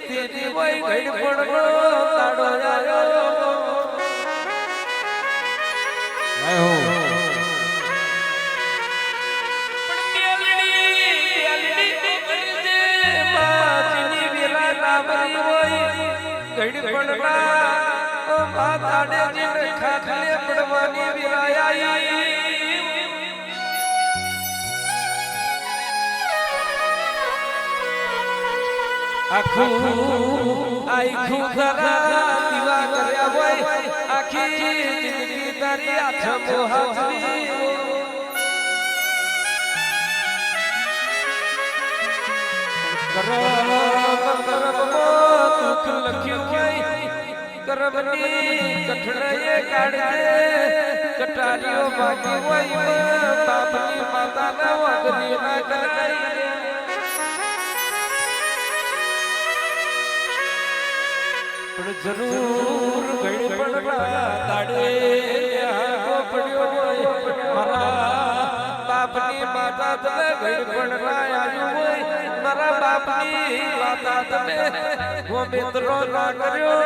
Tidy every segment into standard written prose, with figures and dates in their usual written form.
તેરી વઈ ઘડ પડો તાડો આયો પણ બેલડી બનજે માચની વેલા નામરી વઈ ઘડ પડના ઓ માતાડે જીને ખાખલે પડવાની વેલા આઈ આખું આખું ખરા દીવા કર્યા હોય આખી જિંદગી તારી આઠમો હાજરી કરમો દુઃખ લખ્યું હોય કરમની કઠણાએ કાઢે કટારીઓ બાકી હોય બાપની માતાના વાગરી ના કરાય જરૂર ગઈ પડવા તાડે આખો પડ્યો હોય મારા બાપની માતા તમે ગઈ પડવા આવ્યું હોય મારા બાપની માતા તમે હો મિત્રો ના કર્યો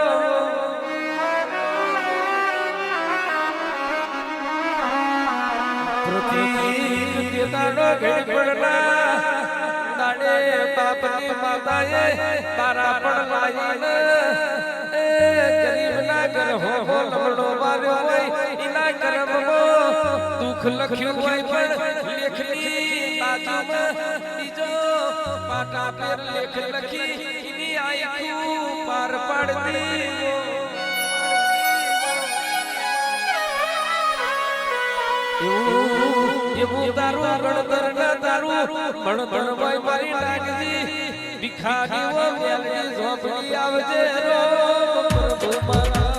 પ્રતિક દેતાનો ગઈ પડવા તાડે બાપની માતાએ તારા પણ લાઈને ગરીબ ના કર હો લમડો માર્યો હોય ઇના કરમો દુઃખ લખ્યું હોય પણ લેખની બાજુમાં બીજો પાટા પર લેખ લખી ઇની આયુ પાર પાડતી એવું તારું ગણતર ના તારું ભણ ભાઈ મારી લાગજી ભિખારીઓ મેલની ઝોપડી આવજે રો પ્રભુ મારા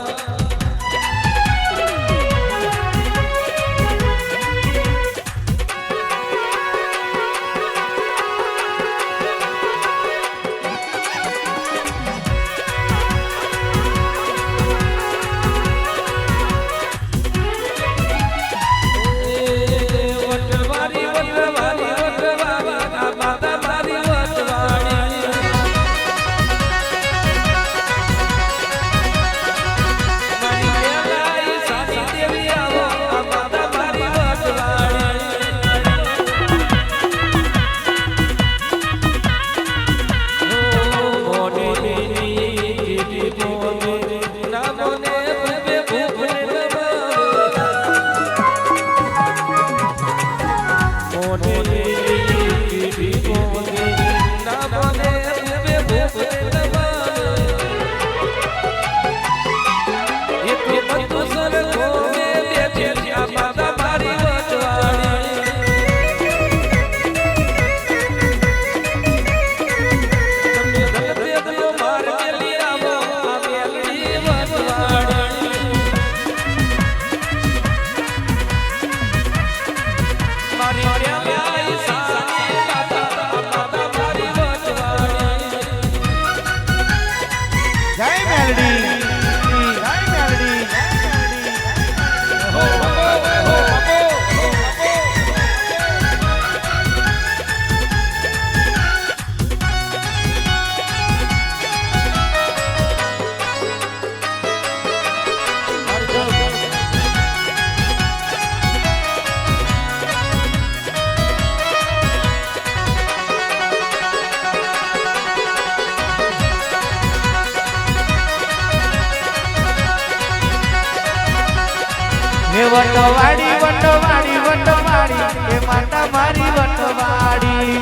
વટવાડી વટવાડી વટવાડી એ માતા મારી વટવાડી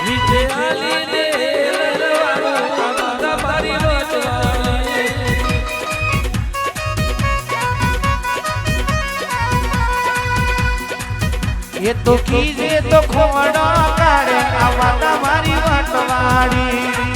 વિજય આલી દે માતા મારી એ તો કીજે તો ખોડો કાઢે આ માતા મારી વટવાડી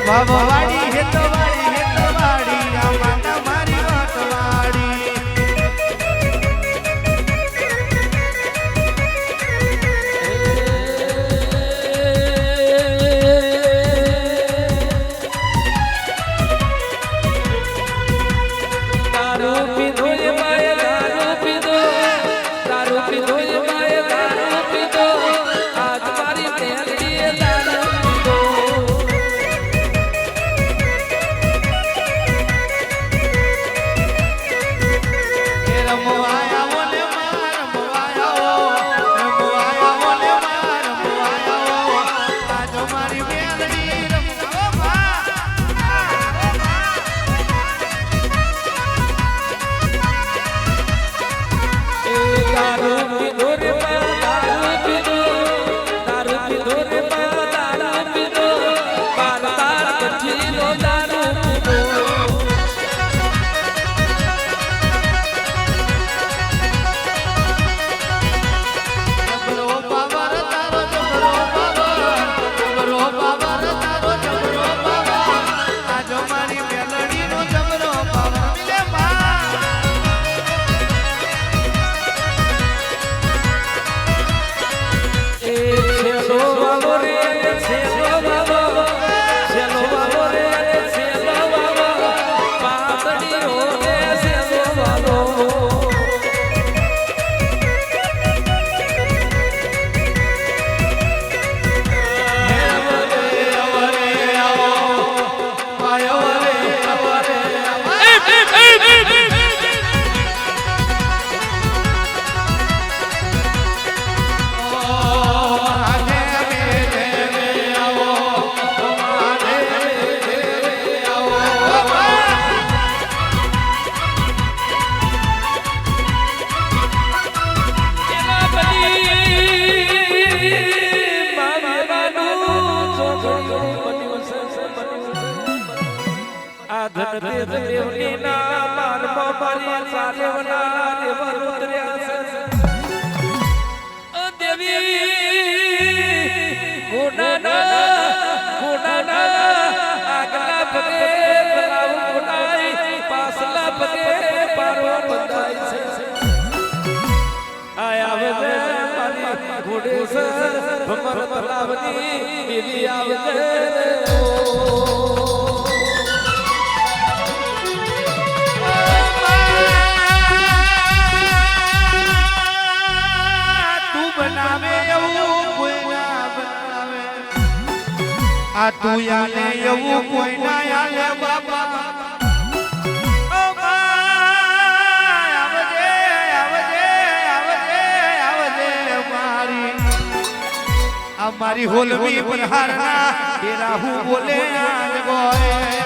ભવવાડી હેતવાડી હેતવાડી આ માતા મારી વટવાડી દારૂ પીધો એ માએ દારૂ પીધો દારૂ પીધો એ માએ દારૂ પીધો આજ મારી તેલડીએ દારૂ પીધો દેવની ના મારમાં મારી સાલેવના દેવર ઉતર્યા છે દેવી ગુનાના આગલા પગે તલાવ ગુનાઈ પાછલા પગે પારો બંધાય છે આયા આવે મારી ઘોડે સર ભમર તલાવની દેવી આવે આ તું યાલે એવું કોઈ ના યાલે બાબા ઓ આવજે આવજે આવજે આવજે મારી આ મારી હોલવી પ્રહારના તેરા હું બોલે આજ ગોય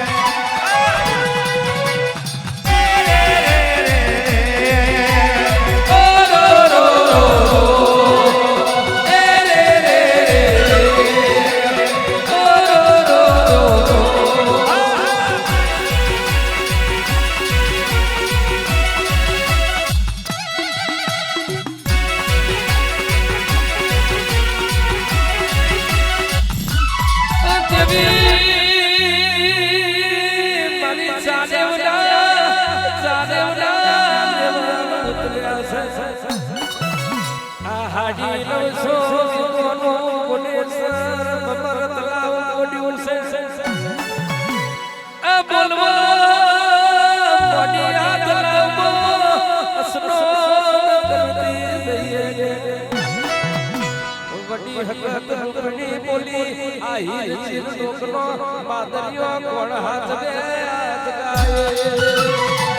રૂપની બોલી આ હીર ચીર ડોકનો બાદરિયો કોણ હાથ બે હાથ ગાય